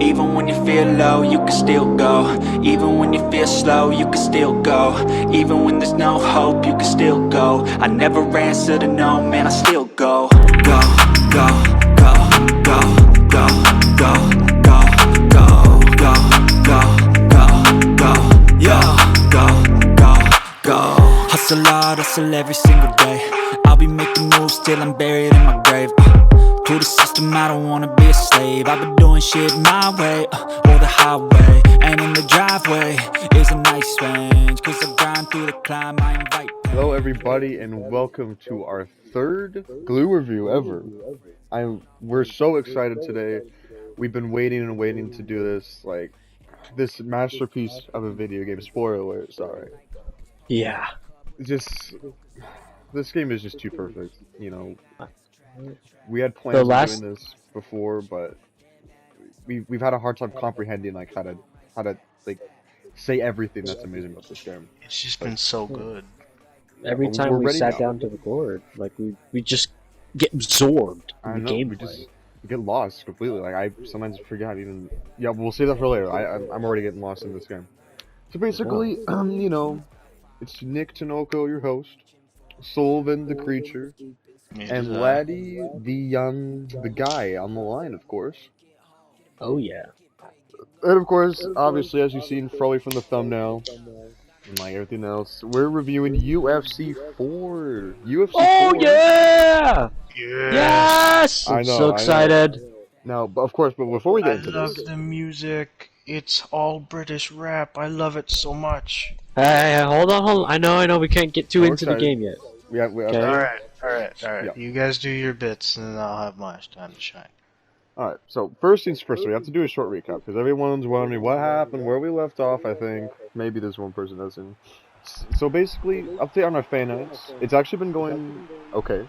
Even when you feel low, you can still go. Even when you feel slow, you can still go. Even when there's no hope, you can still go. I never answer to no, man, I still go. Go, go, go, go, go, go, go, go, go, go, go, go, yo, go, go, go. Hustle hard, hustle every single day. I'll be making moves till I'm buried in my grave. To the system, I don't wanna be a slave. I've been doing shit my way, or the highway. And in the driveway is a nice range, cause I grind through the climb, I invite. Hello everybody and welcome to our third glue review ever. We're so excited today. We've been waiting and waiting to do this, like, this masterpiece of a video game. Spoiler alert, sorry. Yeah. Just, this game is just too perfect, you know. We had plans of doing this before, but we've had a hard time comprehending, like, how to like, say everything that's amazing about this game. It's just been so good. Every time we sat down to record, like, we just get absorbed in the gameplay. We get lost completely. Like, I sometimes forget even. Yeah, we'll save that for later. I'm already getting lost in this game. So basically, you know, it's Nick Tanoko, your host, Sullivan, the creature, and Laddie, the guy on the line, of course. Oh yeah. And of course, obviously, as you've seen probably from the thumbnail, and like everything else, we're reviewing UFC 4. UFC 4. Oh yeah! Yes! I'm so excited. Now, of course, but before we get into this, I love the music. It's all British rap. I love it so much. Hey, hold on. I know. We can't get too into the game yet. Okay. All right. Yeah. You guys do your bits, and then I'll have my time to shine. Alright, so first things first, we have to do a short recap, because everyone's wondering what happened, where we left off, I think. Maybe there's one person doesn't. So basically, update on our fan nights. It's actually been going okay.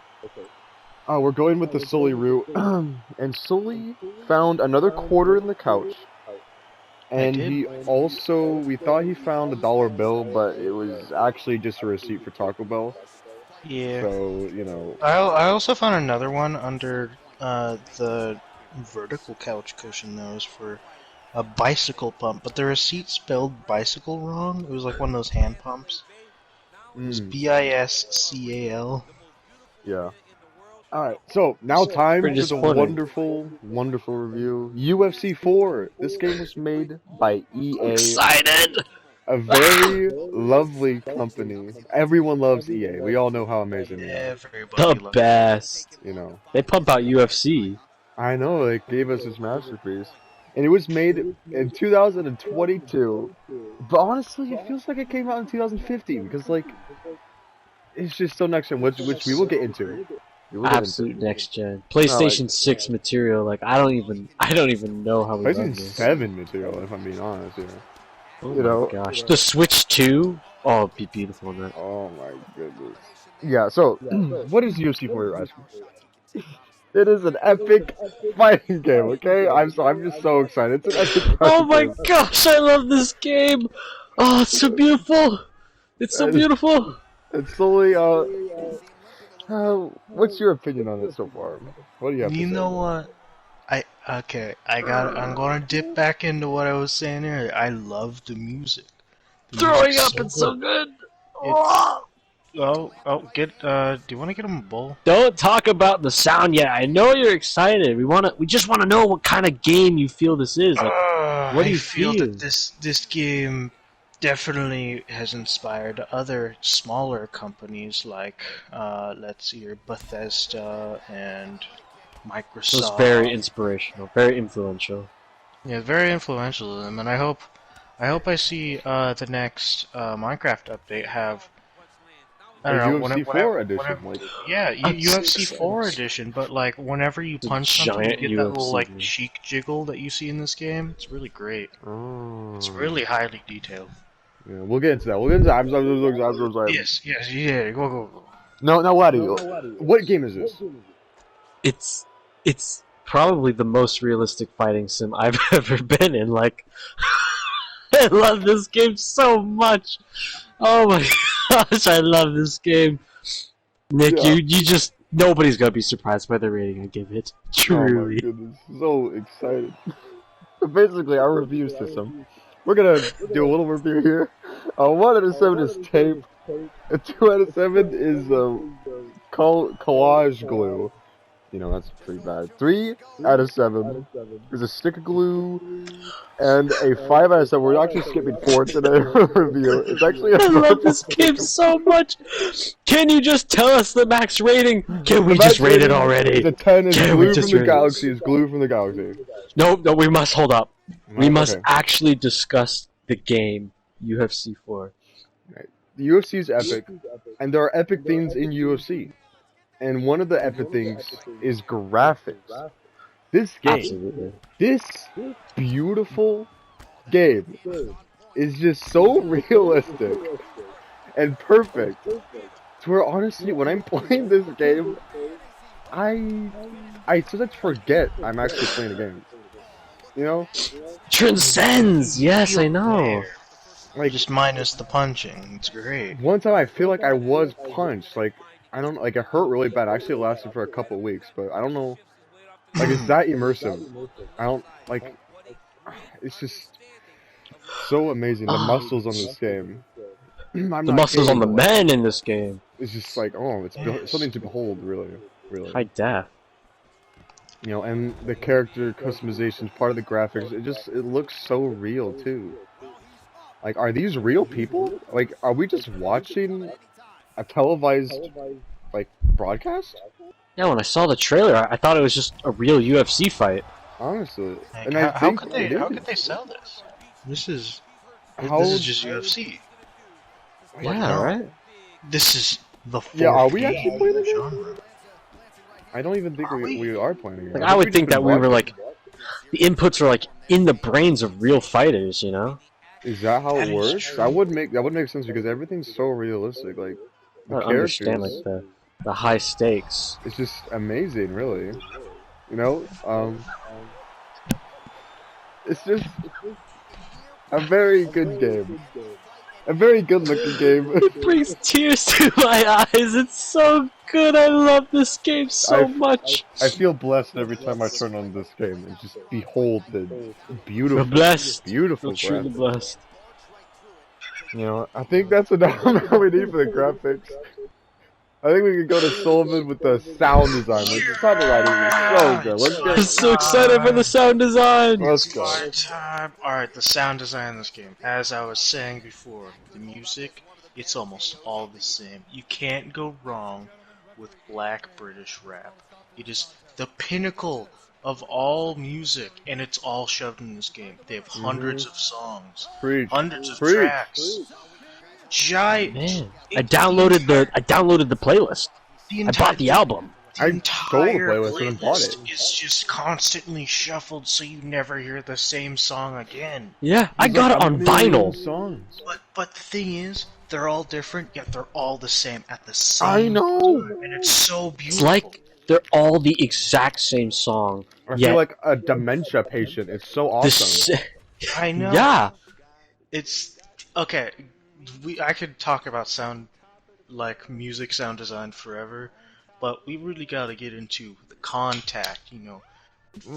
We're going with the Sully route, and Sully found another quarter in the couch. And he also, we thought he found a dollar bill, but it was actually just a receipt for Taco Bell. Yeah. So, you know. I also found another one under the vertical couch cushion that was for a bicycle pump, but the receipt spelled bicycle wrong. It was like one of those hand pumps. It was BISCAL. Yeah. Alright, so now time for the wonderful review. UFC 4. This game was made by EA. Excited! A very lovely company. Everyone loves EA. We all know how amazing they are. The best. You know. They pump out UFC. I know, they gave us this masterpiece. And it was made in 2022. But honestly, it feels like it came out in 2015 because, like, it's just so next gen, which we will get into. Absolute next gen. PlayStation 6 material. Like, I don't even know how we got this. PlayStation 7 material, if I'm being honest here. Oh my gosh. The Switch 2? Oh, it'd be beautiful on that. Oh my goodness. Yeah, so, what is UFC 4, you're asking? It is an epic fighting game, okay? I'm just so excited. It's an epic oh my game. gosh, I love this game! Oh, it's so beautiful! It's so beautiful! It's slowly, what's your opinion on it so far? What do you have to say? You know what? I'm gonna dip back into what I was saying earlier. I love the music. Throwing up, it's so good! Do you want to get him a bowl? Don't talk about the sound yet. I know you're excited. We just want to know what kind of game you feel this is. Like, what do you feel? That this game definitely has inspired other smaller companies like let's see here, Bethesda and Microsoft. It was very inspirational, very influential. Yeah, very influential to them, and I hope I see the next Minecraft update have. I don't know, UFC 4 edition, like... Yeah, UFC 4 edition, but like whenever you punch something, you get that little like cheek jiggle that you see in this game. It's really great. Oh. It's really highly detailed. Yeah, we'll get into that. We'll get into that. Yes, yeah, go. No, Laddie, what game is this? It's probably the most realistic fighting sim I've ever been in. Like, I love this game so much. Oh my gosh, I love this game. Nick, you just, nobody's gonna be surprised by the rating I give it. Truly. Oh my goodness, so excited. basically, our review system. We're gonna do a little review here. 1 out of 7 is tape. A 2 out of 7 is collage glue. You know, that's pretty bad. 3 out of 7 is a stick of glue. And a 5 out of 7. We're actually skipping 4 today for the review. It's actually a I love purple this game stick. so much. Can you just tell us the max rating? Can we The just max rate it rating already? is a 10 is Can we glue from just the rate it? galaxy. Is glue from the galaxy. No, we must hold up. We must Okay. actually discuss the game UFC 4. The UFC is epic, and there are epic things in UFC. And one of the epic things is graphics. This game, Absolutely. this beautiful game, is just so realistic and perfect. To where honestly, when I'm playing this game, I sometimes forget I'm actually playing a game. You know, Transcends. Yes, I know. like Just minus the punching. It's great. one time I feel like I was punched. Like I don't like it hurt really bad. Actually, it lasted for a couple of weeks, but I don't know. Like it's that immersive. I don't like. It's just so amazing. The muscles on this game. I'm The not muscles on the kidding, like, men in this game. It's just like it's something to behold, really. High def. You know, and the character customization, part of the graphics, it looks so real too. Like, are these real people? Like, are we just watching a televised like broadcast? Yeah, when I saw the trailer, I thought it was just a real UFC fight. Honestly, Like, and I how think could it how is. could they sell this? This is How- this is just UFC. Like, Yeah, no. right? This is the fourth Yeah, are we game actually playing in the the game? genre. I don't even think we are playing it. Like, I would we've think been that we were watching. like, the inputs are like in the brains of real fighters, you know? Is that how That it is works? true. That would make sense because everything's so realistic. Like the I understand characters, like the high stakes. it's just amazing, really. You know, it's just a very good game, a very good looking game. It brings tears to my eyes. It's so good. I love this game so much. I feel blessed every time I turn on this game and just behold the beautiful, We're blessed. beautiful We're truly graphics. blessed. You know, I think that's enough we need for the graphics. I think we could go to Sullivan with the sound design. Like, the sound design is so good. Let's I'm go. so excited for the sound design. Let's go. My time. Alright, the sound design in this game. As I was saying before, the music, it's almost all the same. You can't go wrong with black British rap. It is the pinnacle of all music, and it's all shoved in this game. They have hundreds of songs, Preach. hundreds of Preach. tracks. Giant. Man, I downloaded the playlist. I bought the album. The I entire stole the playlist and bought it. playlist is just constantly shuffled, so you never hear the same song again. Yeah, I There's got like it on a million vinyl. songs. But the thing is, they're all different, yet they're all the same at the same I know. time, and it's so It's beautiful. like they're all the exact same song. I Yet feel like a dementia patient. It's so the awesome. I know. Yeah, It's okay. I could talk about music sound design forever, but we really got to get into the contact. You know,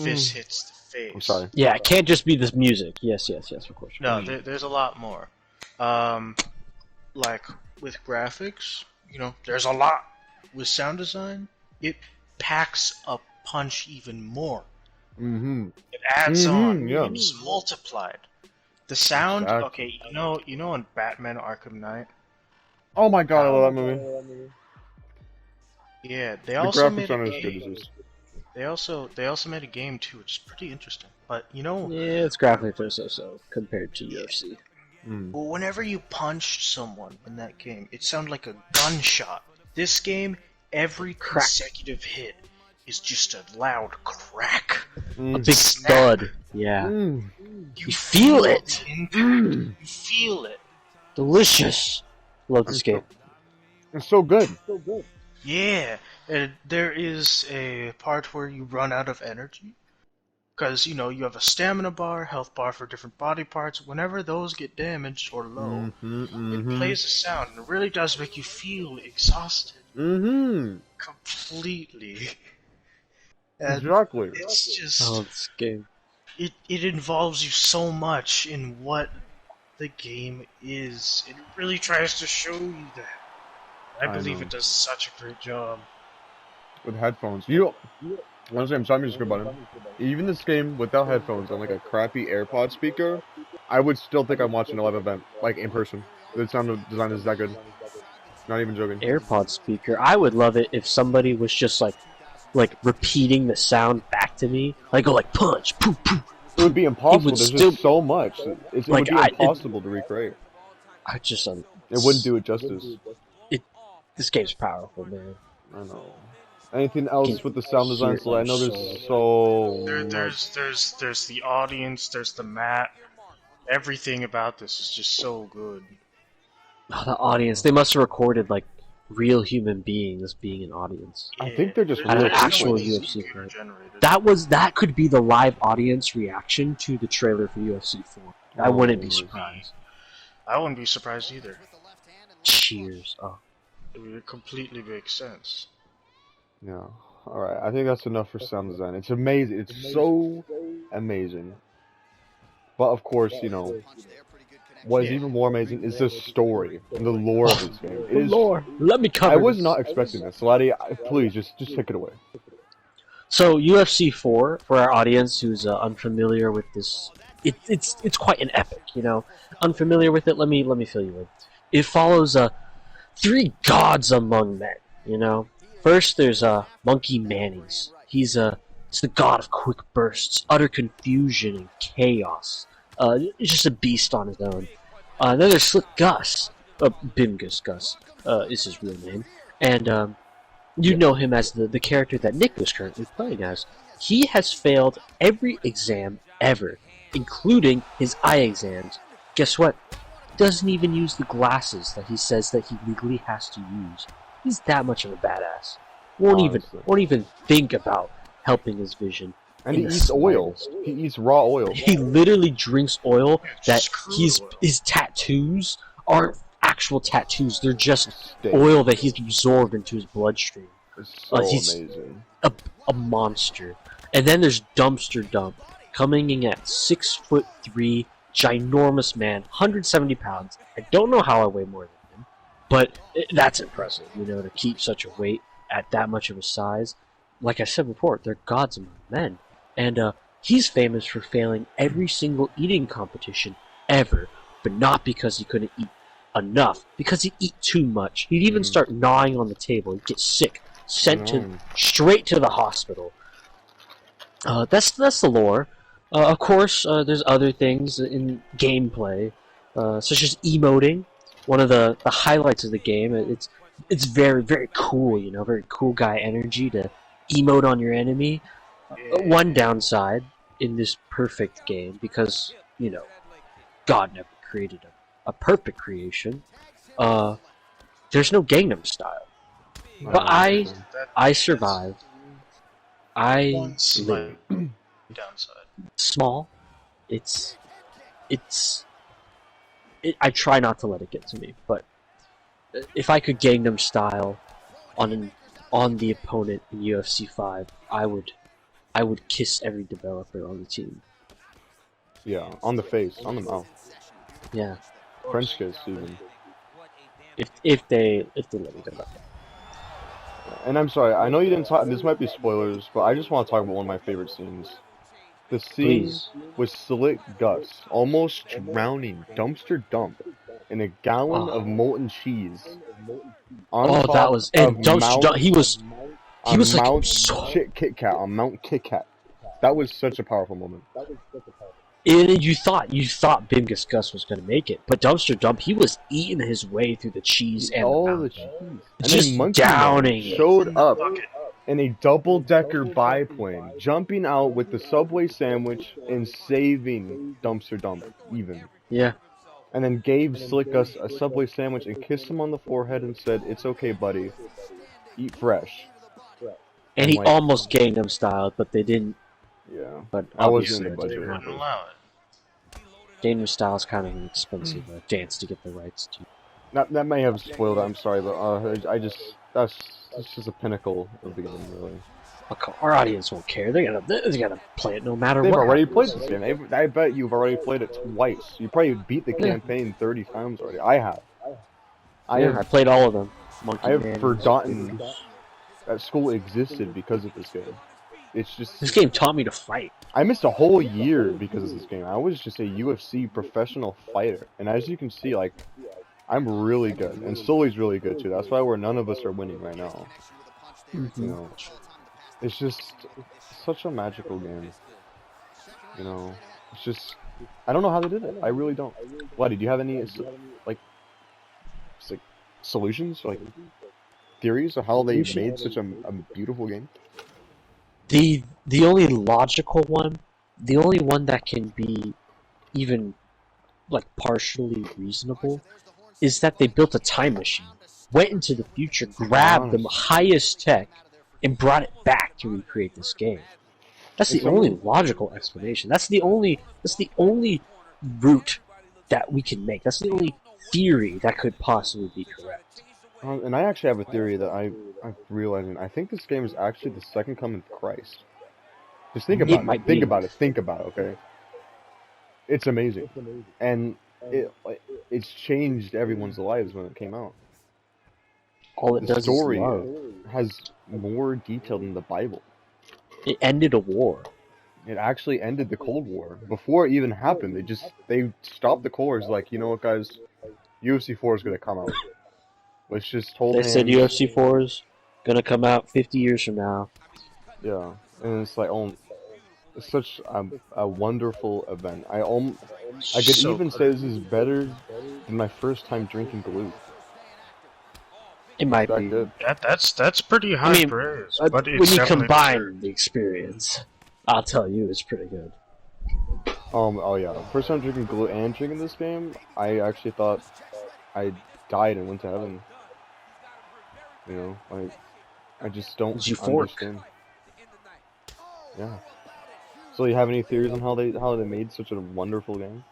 fist hits the face. I'm sorry. yeah. It can't just be this music. Yes, of course. No, there's a lot more. Like with graphics, you know, there's a lot. With sound design, it packs a punch even more. Mm-hmm. It adds on. yeah. It's multiplied. The sound, Exactly. okay, you know in Batman Arkham Knight? Oh my god, I love that movie. Yeah, they The also graphics made a aren't as good game. as this. They also made a game too, which is pretty interesting. But you know, Yeah, it's graphically so compared to UFC. whenever you punched someone in that game, it sounded like a gunshot. This game, every consecutive hit is just a loud crack. A big thud. Yeah, Mm. you feel it. the impact. You feel it. Delicious. Love this game. It's so good. Yeah, there is a part where you run out of energy. Because, you know, you have a stamina bar, health bar for different body parts. Whenever those get damaged or low, it plays a sound, and it really does make you feel exhausted. Mm-hmm. Completely. And Exactly. it's just... Oh, this game. it involves you so much in what the game is. It really tries to show you that. I believe know. it does such a great job. With headphones, honestly, I'm sorry to skip on it. Even this game without headphones on like a crappy AirPod speaker, I would still think I'm watching a live event, like in person. The sound design is that good. Not even joking. AirPod speaker. I would love it if somebody was just like repeating the sound back to me. Like go like punch, poof, poof. It would be impossible. would There's still- just so much. It Like, would be impossible to recreate. I just It wouldn't do it justice. This game's powerful, man. I know. Anything else with the sound design? So I know there's so much. There's the audience, there's the map. Everything about this is just so good. Oh, the audience. They must have recorded like real human beings being an audience. I think they're just At real an actual people. UFC fight. Generated. That could be the live audience reaction to the trailer for UFC 4. I wouldn't be surprised. I wouldn't be surprised either. Cheers. Oh. It completely makes sense. Yeah. Alright, I think that's enough for sound design. It's amazing. It's so amazing. But of course, what is even more amazing is the story and the lore of this game. It is, Lord, let me cover I was this. not expecting this. Lottie, please, just take it away. So UFC 4, for our audience who's unfamiliar with this, it's quite an epic, Unfamiliar with it, let me fill you in. It follows three gods among men, First, there's Monkey Manny's. He's the god of quick bursts, utter confusion, and chaos. He's just a beast on his own. Then there's Slick Gus. Bimgus Gus is his real name. And you know him as the character that Nick was currently playing as. He has failed every exam ever, including his eye exams. Guess what? Doesn't even use the glasses that he says that he legally has to use. He's that much of a badass. Won't even think about helping his vision. And he eats oil. He eats raw oil. He literally drinks oil that his tattoos aren't actual tattoos. They're just oil that he's absorbed into his bloodstream. It's so he's amazing. A monster. And then there's Dumpster Dump, coming in at 6'3", ginormous man, 170 pounds. I don't know how I weigh more than him, but that's impressive, to keep such a weight at that much of a size. Like I said before, they're gods among men. And he's famous for failing every single eating competition ever, but not because he couldn't eat enough, because he'd eat too much. He'd even start gnawing on the table. He'd get sick, sent straight to the hospital. That's the lore. Of course, there's other things in gameplay, such as emoting. One of the highlights of the game. It's very, very cool, very cool guy energy to emote on your enemy. One downside in this perfect game, because, God never created a perfect creation, there's no Gangnam Style. But I survived. I One slight lived. downside. Small. I try not to let it get to me, but if I could Gangnam Style on the opponent in UFC 5, I would kiss every developer on the team. Yeah, on the face, on the mouth. Yeah. French kiss, even. If they let me do that. And I'm sorry, I know you didn't talk. This might be spoilers, but I just want to talk about one of my favorite scenes. The scene with Slick Gus almost drowning Dumpster Dump in a gallon of molten cheese. That was Dumpster Dump. He was like Mount Kit Kat on Mount Kit Kat. That was such a powerful moment. And you thought Bimgus Gus was going to make it, but Dumpster Dump, he was eating his way through the cheese and the cheese. And just then Monkey downing it. Showed up in a double-decker biplane, jumping out with the Subway sandwich and saving Dumpster Dump, even. Yeah. And then gave Slick Gus a Subway sandwich and kissed him on the forehead and said, "It's okay, buddy. Eat fresh." And he almost Gangnam Styled, but they didn't. Yeah. But I obviously wasn't in the it didn't budget. happen. Allow it. Gangnam Style is kind of an expensive dance to get the rights to. That may have spoiled it, I'm sorry, but that's just a pinnacle of the game, really. Our audience won't care. They're gonna play it no matter They've what. already happens. played this game. I bet you've already played it twice. You probably beat the Yeah. campaign 30 times already. I have. I played all of them. Monkey I have Man, forgotten Goose. that school existed because of this game. It's just This game taught me to fight. I missed a whole year because of this game. I was just a UFC professional fighter, and as you can see, like I'm really good, and Sully's really good too. That's why none of us are winning right now. You know, it's just such a magical game. You know, it's just I don't know how they did it. I really don't. Why did you have any like solutions, like theories of how they made such a beautiful game? The only logical one, the only one that can be even like partially reasonable, is that they built a time machine, went into the future, grabbed the highest tech, and brought it back to recreate this game. That's the only logical explanation. That's the only route that we can make. That's the only theory that could possibly be correct. And I actually have a theory that I'm realizing. I think this game is actually the second coming of Christ. Just think about it. Think about it. Think about it. Okay. It's amazing, and it's changed everyone's lives when it came out. All it does is story love. has more detail than the Bible. It ended a war. It actually ended the Cold War before it even happened. They stopped the Cold War. It's like, you know what, guys, UFC 4 is gonna come out. Let's just hold hands. They said UFC 4 is gonna come out 50 years from now. Yeah, and it's like, it's such a wonderful event. I could even say this is better than my first time drinking glue. It might be. Good. That's pretty high praise. But when you combine the experience, I'll tell you, it's pretty good. Oh yeah, first time drinking glue and drinking this game, I actually thought I died and went to heaven. You know, like I just don't understand. Yeah. So you have any theories on how they made such a wonderful game?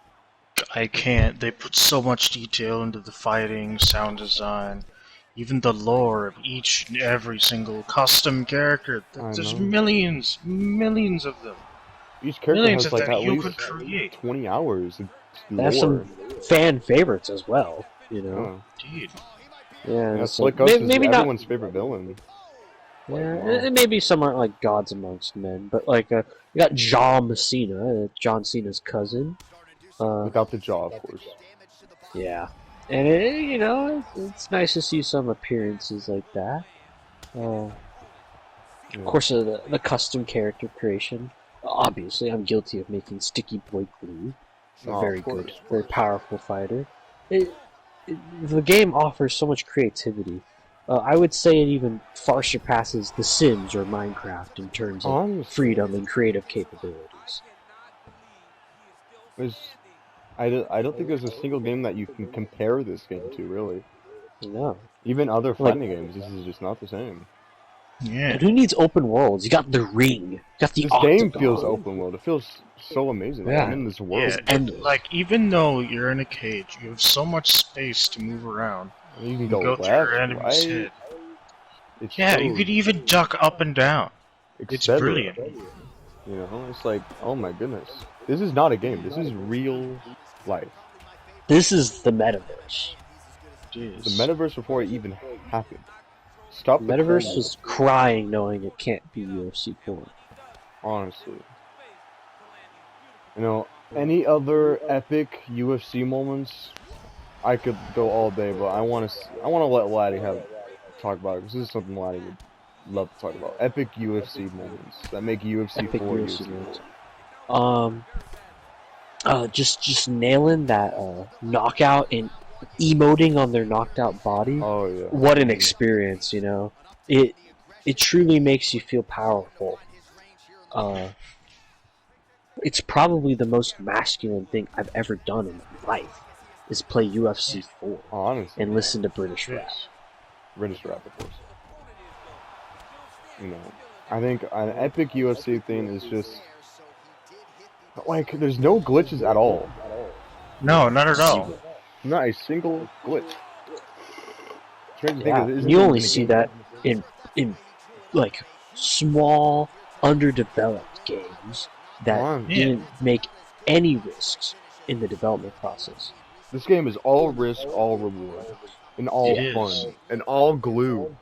I can't. They put so much detail into the fighting, sound design, even the lore of each and every single custom character. There's millions of them. Each character millions has of like them at you least could create. 20 hours of lore. There's some fan favorites as well, you know. Indeed. Yeah, so maybe everyone's favorite villain. Yeah, and maybe some aren't like gods amongst men, but like you got John Cena's cousin. Without the jaw, of course. Yeah, and you know, it's nice to see some appearances like that. Of course, the custom character creation. Obviously, I'm guilty of making Sticky Boy Glue. Very good, very powerful fighter. The game offers so much creativity. I would say it even far surpasses The Sims or Minecraft in terms of freedom and creative capabilities. I don't think there's a single game that you can compare this game to, really. No. Even other fighting games, this is just not the same. Yeah. But who needs open worlds? You got the ring. You got the octagon. This game feels open world. It feels so amazing. Yeah. I'm in this world. Yeah, and like even though you're in a cage, you have so much space to move around. You can go left, through your enemy's head. Yeah, you could even duck up and down. It's brilliant. You know, it's like, oh my goodness. This is not a game. This is real life. This is the metaverse. Jeez. The metaverse before it even happened. Stop. The metaverse was crying knowing it can't be UFC 4. Honestly. You know, any other epic UFC moments, I could go all day, but I want to let Laddie talk about it, because this is something Laddie would love to talk about. Epic UFC moments that make UFC 4 UFC moments. Just nailing that knockout and emoting on their knocked out body. Oh yeah. What an experience, you know. It truly makes you feel powerful. It's probably the most masculine thing I've ever done in my life, is play UFC 4 honestly, and listen to British rap. British rap, of course. You know, I think an epic UFC thing is just like there's no glitches at all. No, not at all. Not a single glitch. Yeah, you only see that in like small, underdeveloped games that Come on. didn't make any risks in the development process. This game is all risk, all reward, and all It fun, is. and all glue.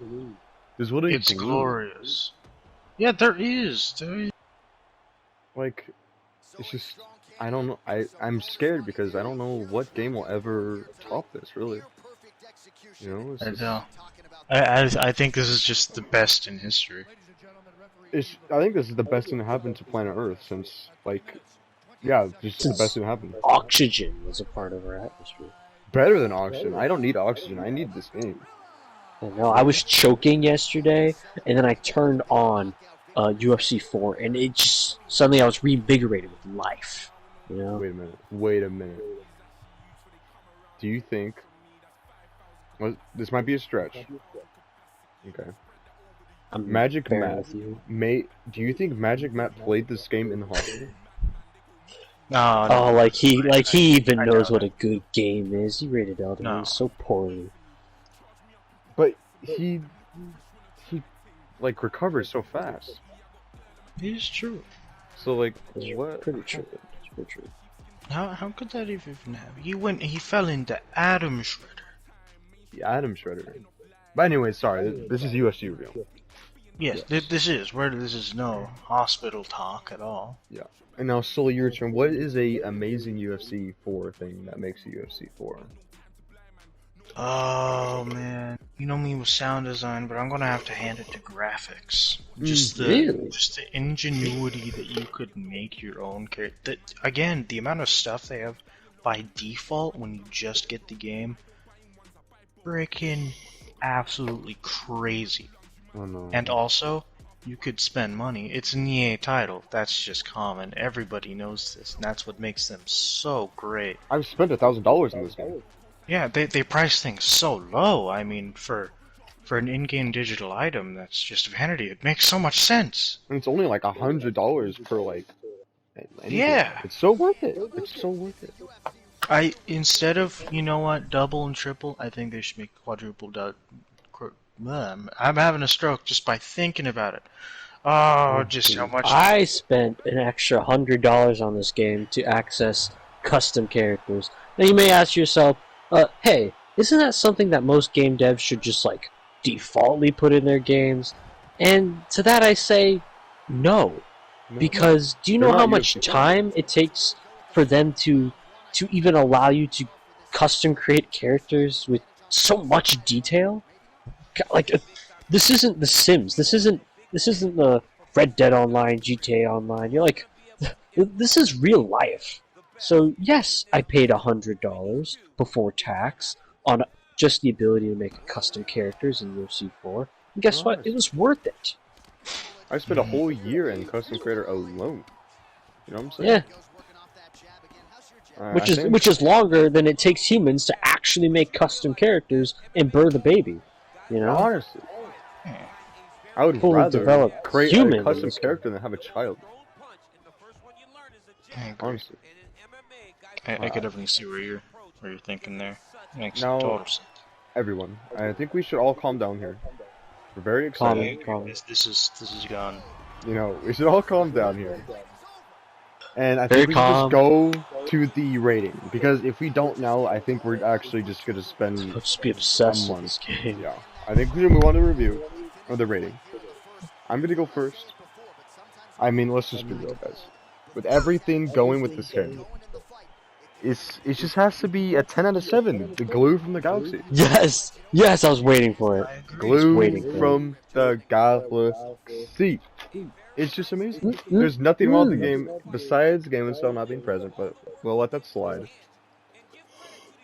There's literally It's glue. glorious. Yeah, there is. Like, it's just, I don't know. I'm scared because I don't know what game will ever top this. Really, you know. It's I just, know. I think this is just the best in history. I think this is the best thing to happen to planet Earth since, like, yeah, just the best thing to happen. Oxygen was a part of our atmosphere. Better than oxygen. I don't need oxygen. I need this game. I know. I was choking yesterday, and then I turned on UFC 4, and it just suddenly I was reinvigorated with life. You know. Wait a minute. Wait a minute. Do you think? Well, this might be a stretch. Okay. I'm Magic bearing Matt. with you. Do you think Magic Matt played this game in the hospital? No, Oh, like he even I knows doubt what a good game is. He rated Elden Ring No. so poorly. But he like recovers so fast. it is true. So like It's what? pretty true. It's pretty true. How could that even happen? He fell into Atom Shredder. The Atom Shredder. But anyway, sorry. This is UFC review. Yes, this is no hospital talk at all. Yeah. And now, Sully, your turn. What is a amazing UFC 4 thing that makes a UFC 4? Oh man, you know me with sound design, but I'm gonna have to hand it to graphics. Really? Just the ingenuity that you could make your own character. Again, the amount of stuff they have by default when you just get the game, freaking absolutely crazy. Oh no. And also, you could spend money. It's an EA title. That's just common. Everybody knows this, and that's what makes them so great. I've spent $1,000 in this game. Yeah, they price things so low. I mean, for an in-game digital item, that's just vanity. It makes so much sense. And it's only like $100 per like. Anything. Yeah. It's so worth it. It's so worth it. Instead of, you know what, double and triple, I think they should make quadruple. I'm having a stroke just by thinking about it. Oh, just how much. I spent an extra $100 on this game to access custom characters. Now you may ask yourself, hey, isn't that something that most game devs should just like defaultly put in their games? And to that I say, no. Because do you know how much time it takes for them to even allow you to custom create characters with so much detail? Like, this isn't The Sims. This isn't the Red Dead Online, GTA Online. You're like, this is real life. So yes, I paid $100 before tax on just the ability to make custom characters in UFC 4. And guess what? It was worth it. I spent a whole year in custom creator alone. You know what I'm saying? Yeah. I Which is longer than it takes humans to actually make custom characters and birth a baby. You know? Honestly, I would Fully rather developed create human a custom in this character than have a child. I agree. Honestly. I could definitely see where you're thinking there. Makes Now- total sense. Everyone, I think we should all calm down here. We're very Calm excited. down. This is gone. You know, we should all calm down here. And I Very think we should just calm. go to the rating. Because if we don't now, I think we're actually just going to spend Let's just be obsessed a with month. this game. Yeah. I think we should move on to review of the rating. I'm going to go first. I mean, let's just be real, guys. With everything going with this game, it just has to be a 10 out of 7. The glue from the galaxy. Yes! Yes, I was waiting for it. Glue waiting for from the galaxy. It's just amazing. There's nothing wrong with the game besides the game itself not being present, but we'll let that slide.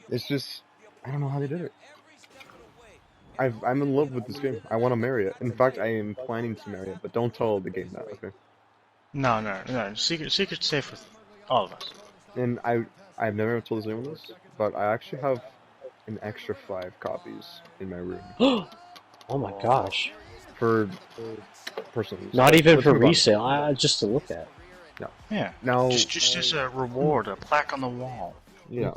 It's just, I don't know how they did it. I'm in love with this game. I want to marry it. In fact, I am planning to marry it, but don't tell the game that, okay? No. Secret safe with all of us. And I've never told anyone this, but I actually have an extra 5 copies in my room Oh my gosh. for personal use. Not even Let's for move on. resale, just to look at. Yeah. Now, Just as a reward, a plaque on the wall. yeah.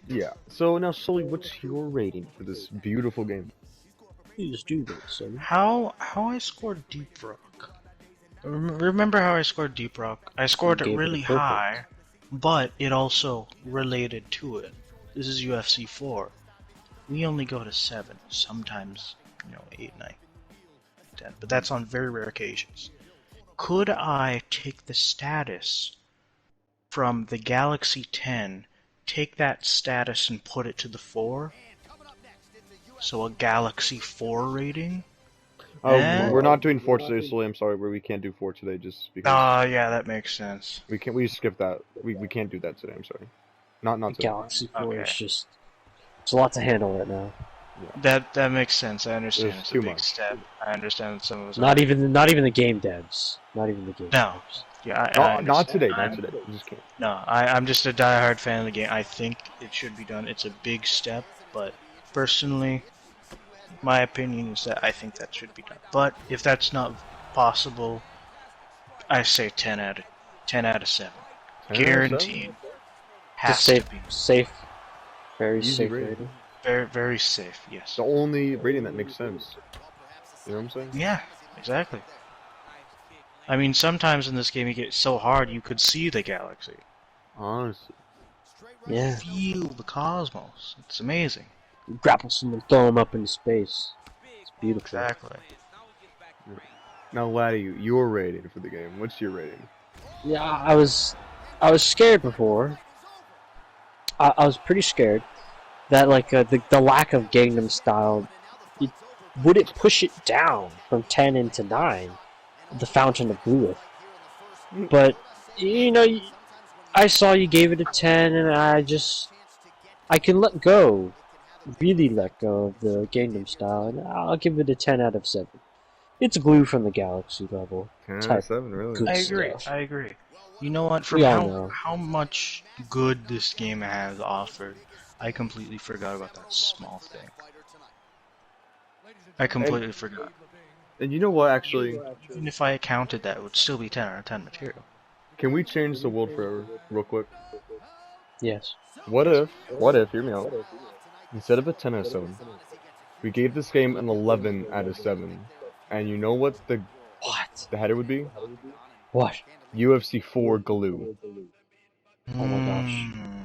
Yeah. So now, Sully, what's your rating for this beautiful game? Please do this, son. How I scored Deep Rock? Remember how I scored Deep Rock? I scored it gave it a really purple. high, but it also related to it. This is UFC 4. We only go to 7, sometimes 8, 9, 10, but that's on very rare occasions. Could I take the status from the Galaxy 10, take that status and put it to the 4? So a Galaxy 4 rating? We're not doing 4 today, so I'm sorry, we can't do 4 today just because Yeah, that makes sense. we skip that. We can't do that today. I'm sorry. Not today. Galaxy 4 Okay. is just... It's a lot to handle right now. That makes sense. I understand There's it's too a big much. step. I understand that some of us Not even the game devs. Not even the game No. devs. Yeah, I Not today. understand. Not today. We just can't. No, I'm just a diehard fan of the game. I think it should be done. It's a big step, but personally, my opinion is that I think that should be done. But if that's not possible, I say 10 out of 7. 10 out of 7? Guaranteed. Has Just to be. safe. Very Easy safe rating. rating. Very, very safe, yes. The only rating that makes sense. You know what I'm saying? Yeah, exactly. I mean, sometimes in this game you get so hard you could see the galaxy. Honestly. Yeah. Feel the cosmos. It's amazing. You grapple someone, throw them up into space. It's beautiful. Exactly. Now, Laddie, your rating for the game. What's your rating? Yeah, I was scared before. I was pretty scared that like the lack of Gangnam Style, would it push it down from 10 into 9, the Fountain of Youth. But I saw you gave it a 10, and I can let go, really let go of the Gangnam Style, and I'll give it a 10 out of 7. It's glue from the Galaxy level. 10 out Type of 7, really? good I agree. stuff. I agree. You know what? From We all know. how much good this game has offered, I completely forgot about that small thing. I completely forgot. And you know what, actually? Even if I counted that, it would still be 10 out of 10 material. Can we change the world forever, real quick? Yes. What if, hear me out, instead of a 10 out of 7, we gave this game an 11 out of 7, and you know what the header would be? What? UFC 4 glue. Oh my gosh. Mm.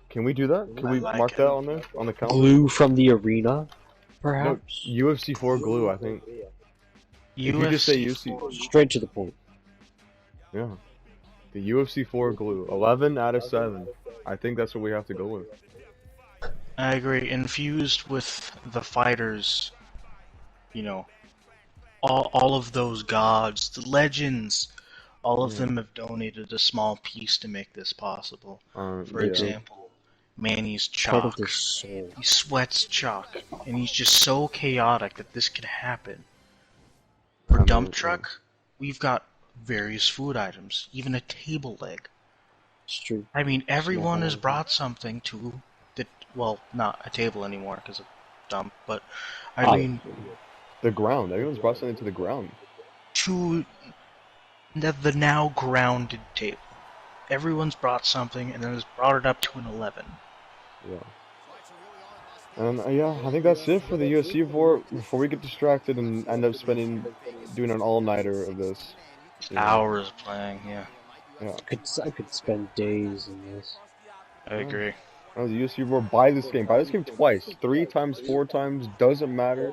Can we do that? Can we like mark it. that on there, on the calendar? Glue from the arena, No, perhaps? UFC 4 glue, I think. If you just say UFC, Straight to the point. yeah. The UFC 4 glue, 11 out of 7. I think that's what we have to go with. I agree. Infused with the fighters, all of those gods, the legends, all of them have donated a small piece to make this possible. For example, Manny's Part of chalk. the soul. He sweats chalk, and he's just so chaotic that this could happen. For Dump Truck, we've got various food items, even a table leg. It's true. I mean, everyone has brought something to well, not a table anymore because of Dump, but I mean, The ground. Everyone's brought something to the ground. to the now grounded table. Everyone's brought something and then has brought it up to an 11. Yeah. And yeah, I think that's it for the UFC before we get distracted and end up doing an all-nighter of this. Hours playing, yeah. I could spend days in this. I agree. Oh, the UFC buy this game. Buy this game twice. 3 times, 4 times, doesn't matter.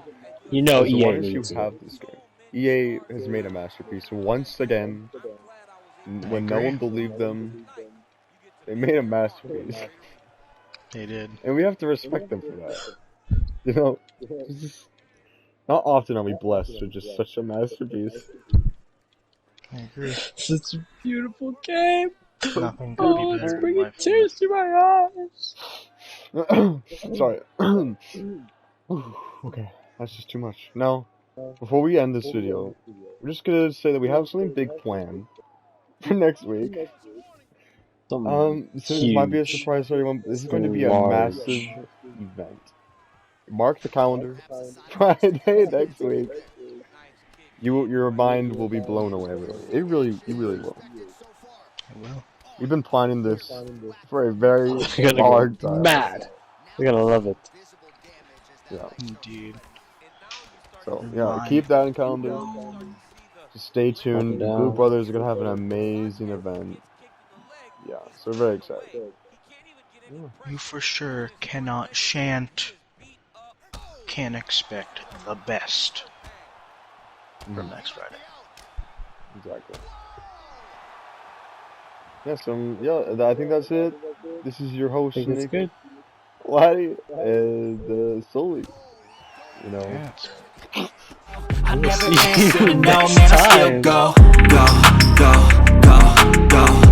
You know As EA long as you needs it. have this game. EA has made a masterpiece once again. When no one believed them, they made a masterpiece. They did. And we have to respect them for that. You know, it's just, not often are we blessed with just such a masterpiece. I agree. Such a beautiful game. Nothing could be better in life. Tears to my eyes. Sorry. Okay, that's just too much. Now, before we end this video, we're just gonna say that we have something big planned for next week. So this might be a surprise for everyone. This is going to be a massive event. Mark the calendar. Friday next week. Your mind will be blown away. You really will. I will. We've been planning this for a very long time. Mad. We're gonna love it. Yeah. Indeed. So yeah, keep that in calendar. Just stay tuned. The Glue Brothers are gonna have an amazing event. Yeah, so we're very excited. Yeah. You for sure can expect the best from next Friday. Exactly. Yeah, yeah, I think that's it. This is your host, I think it's Nick, good. Laddie, and Sully. You know, Yeah, I We'll never see answer you to no, next man, I still time. go, go, go, go, go.